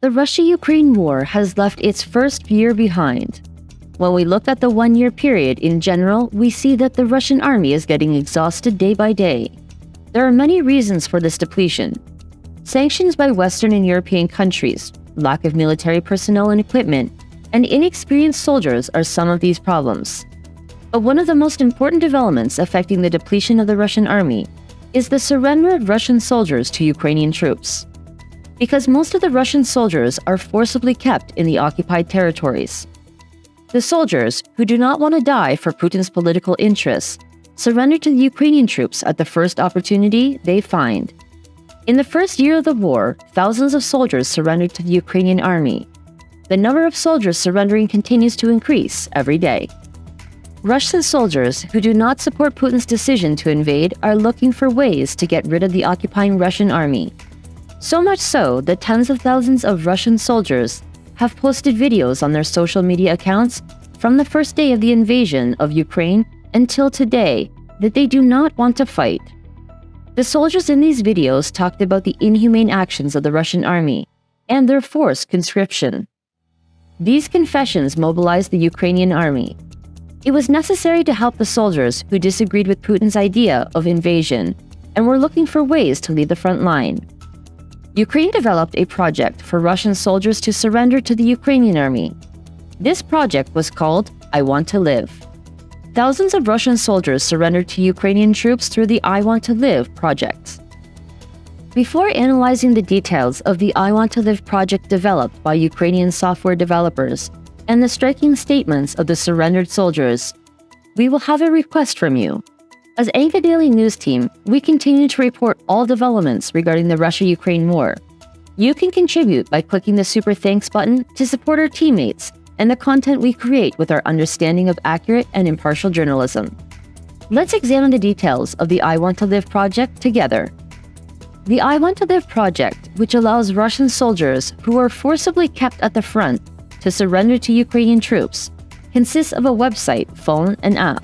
The Russia-Ukraine war has left its first year behind. When we look at the one-year period in general, we see that the Russian army is getting exhausted day by day. There are many reasons for this depletion. Sanctions by Western and European countries, lack of military personnel and equipment, and inexperienced soldiers are some of these problems. But one of the most important developments affecting the depletion of the Russian army is the surrender of Russian soldiers to Ukrainian troops. Because most of the Russian soldiers are forcibly kept in the occupied territories. The soldiers, who do not want to die for Putin's political interests, surrender to the Ukrainian troops at the first opportunity they find. In the first year of the war, thousands of soldiers surrendered to the Ukrainian army. The number of soldiers surrendering continues to increase every day. Russian soldiers who do not support Putin's decision to invade are looking for ways to get rid of the occupying Russian army. So much so that tens of thousands of Russian soldiers have posted videos on their social media accounts from the first day of the invasion of Ukraine until today that they do not want to fight. The soldiers in these videos talked about the inhumane actions of the Russian army and their forced conscription. These confessions mobilized the Ukrainian army. It was necessary to help the soldiers who disagreed with Putin's idea of invasion and were looking for ways to lead the front line. Ukraine developed a project for Russian soldiers to surrender to the Ukrainian army. This project was called I Want to Live. Thousands of Russian soldiers surrendered to Ukrainian troops through the I Want to Live project. Before analyzing the details of the I Want to Live project developed by Ukrainian software developers and the striking statements of the surrendered soldiers, we will have a request from you. As Anchor Daily News Team, we continue to report all developments regarding the Russia-Ukraine war. You can contribute by clicking the Super Thanks button to support our teammates and the content we create with our understanding of accurate and impartial journalism. Let's examine the details of the I Want to Live project together. The I Want to Live project, which allows Russian soldiers who are forcibly kept at the front to surrender to Ukrainian troops, consists of a website, phone, and app.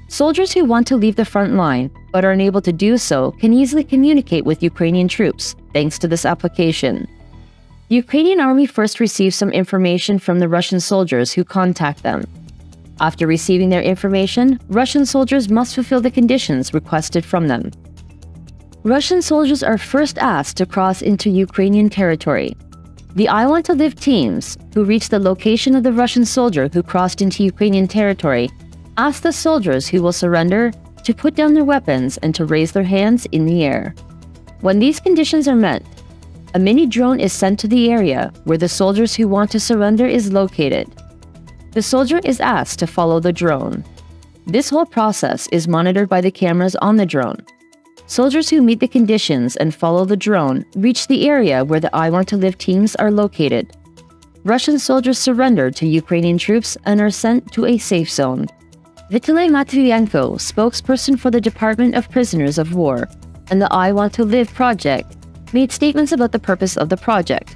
Soldiers who want to leave the front line but are unable to do so can easily communicate with Ukrainian troops thanks to this application. The Ukrainian army first receives some information from the Russian soldiers who contact them. After receiving their information, Russian soldiers must fulfill the conditions requested from them. Russian soldiers are first asked to cross into Ukrainian territory. The I Want to Live teams, who reach the location of the Russian soldier who crossed into Ukrainian territory, ask the soldiers who will surrender to put down their weapons and to raise their hands in the air. When these conditions are met, a mini drone is sent to the area where the soldiers who want to surrender is located. The soldier is asked to follow the drone. This whole process is monitored by the cameras on the drone. Soldiers who meet the conditions and follow the drone reach the area where the I Want to Live teams are located. Russian soldiers surrender to Ukrainian troops and are sent to a safe zone. Vitaly Matviyenko, spokesperson for the Department of Prisoners of War and the I Want to Live project, made statements about the purpose of the project.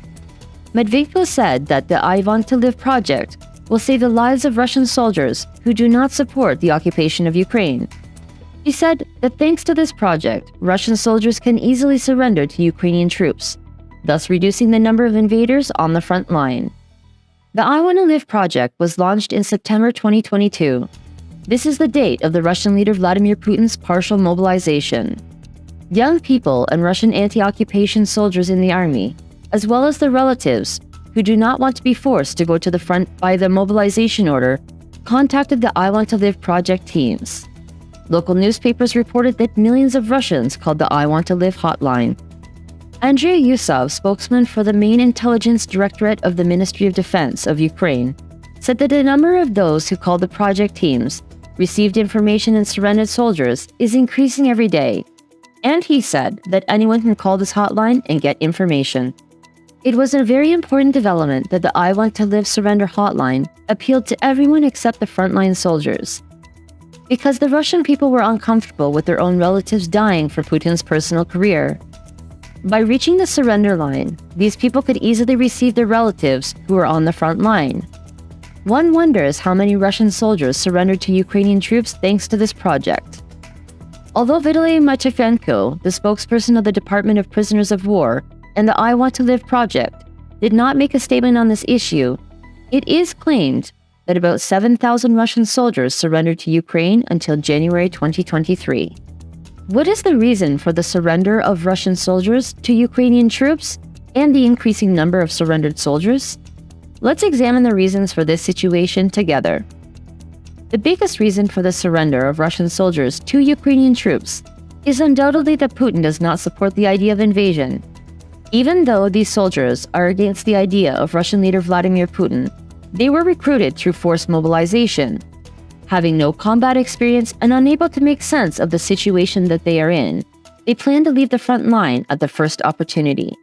Matviyenko said that the I Want to Live project will save the lives of Russian soldiers who do not support the occupation of Ukraine. He said that thanks to this project, Russian soldiers can easily surrender to Ukrainian troops, thus reducing the number of invaders on the front line. The I Want to Live project was launched in September 2022. This is the date of the Russian leader Vladimir Putin's partial mobilization. Young people and Russian anti-occupation soldiers in the army, as well as their relatives who do not want to be forced to go to the front by the mobilization order, contacted the I Want to Live project teams. Local newspapers reported that millions of Russians called the I Want to Live hotline. Andrei Yusov, spokesman for the main intelligence directorate of the Ministry of Defense of Ukraine, said that the number of those who called the project teams, received information and surrendered soldiers is increasing every day. And he said that anyone can call this hotline and get information. It was a very important development that the I Want to Live surrender hotline appealed to everyone except the frontline soldiers. Because the Russian people were uncomfortable with their own relatives dying for Putin's personal career. By reaching the surrender line, these people could easily receive their relatives who are on the front line. One wonders how many Russian soldiers surrendered to Ukrainian troops thanks to this project. Although Vitaly Matviyenko, the spokesperson of the Department of Prisoners of War and the I Want to Live project, did not make a statement on this issue, it is claimed that about 7,000 Russian soldiers surrendered to Ukraine until January 2023. What is the reason for the surrender of Russian soldiers to Ukrainian troops and the increasing number of surrendered soldiers? Let's examine the reasons for this situation together. The biggest reason for the surrender of Russian soldiers to Ukrainian troops is undoubtedly that Putin does not support the idea of invasion. Even though these soldiers are against the idea of Russian leader Vladimir Putin, they were recruited through forced mobilization. Having no combat experience and unable to make sense of the situation that they are in, they plan to leave the front line at the first opportunity.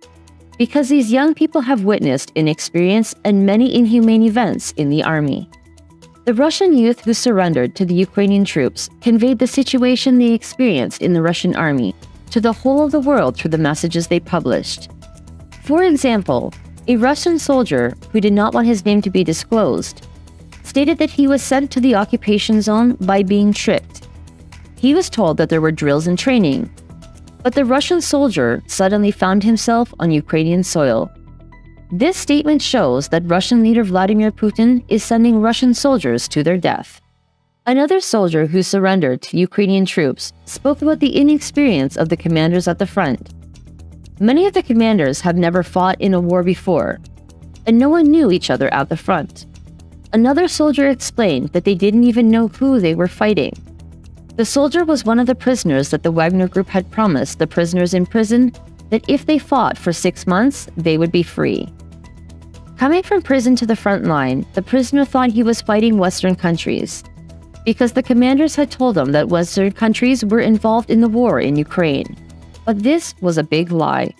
Because these young people have witnessed inexperience and many inhumane events in the army. The Russian youth who surrendered to the Ukrainian troops conveyed the situation they experienced in the Russian army to the whole of the world through the messages they published. For example, a Russian soldier who did not want his name to be disclosed stated that he was sent to the occupation zone by being tricked. He was told that there were drills and training, but the Russian soldier suddenly found himself on Ukrainian soil. This statement shows that Russian leader Vladimir Putin is sending Russian soldiers to their death. Another soldier who surrendered to Ukrainian troops spoke about the inexperience of the commanders at the front. Many of the commanders have never fought in a war before, and no one knew each other at the front. Another soldier explained that they didn't even know who they were fighting. The soldier was one of the prisoners that the Wagner Group had promised the prisoners in prison that if they fought for 6 months, they would be free. Coming from prison to the front line, the prisoner thought he was fighting Western countries, because the commanders had told him that Western countries were involved in the war in Ukraine. But this was a big lie.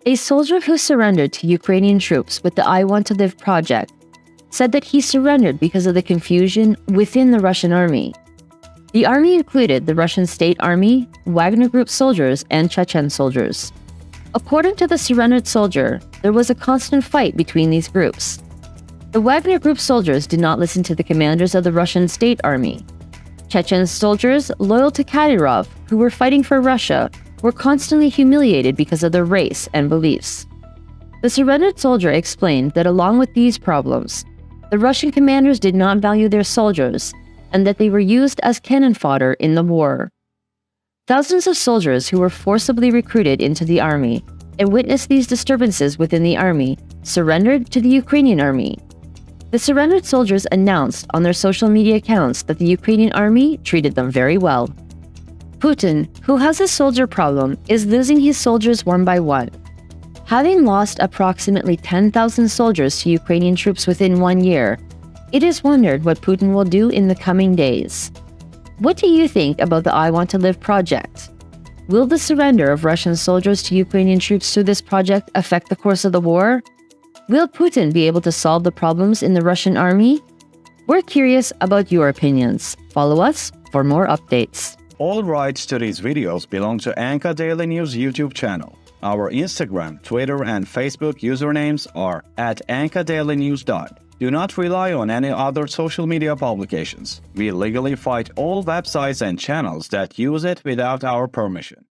A soldier who surrendered to Ukrainian troops with the I Want to Live project said that he surrendered because of the confusion within the Russian army. The army included the Russian State Army, Wagner Group soldiers, and Chechen soldiers. According to the surrendered soldier, there was a constant fight between these groups. The Wagner Group soldiers did not listen to the commanders of the Russian State Army. Chechen soldiers loyal to Kadyrov, who were fighting for Russia, were constantly humiliated because of their race and beliefs. The surrendered soldier explained that along with these problems, the Russian commanders did not value their soldiers and that they were used as cannon fodder in the war. Thousands of soldiers who were forcibly recruited into the army and witnessed these disturbances within the army surrendered to the Ukrainian army. The surrendered soldiers announced on their social media accounts that the Ukrainian army treated them very well. Putin, who has a soldier problem, is losing his soldiers one by one. Having lost approximately 10,000 soldiers to Ukrainian troops within 1 year, it is wondered what Putin will do in the coming days. What do you think about the I Want to Live project? Will the surrender of Russian soldiers to Ukrainian troops through this project affect the course of the war? Will Putin be able to solve the problems in the Russian army? We're curious about your opinions. Follow us for more updates. All rights to these videos belong to Anka Daily News YouTube channel. Our Instagram, Twitter, and Facebook usernames are @AnkaDailyNews. Do not rely on any other social media publications. We legally fight all websites and channels that use it without our permission.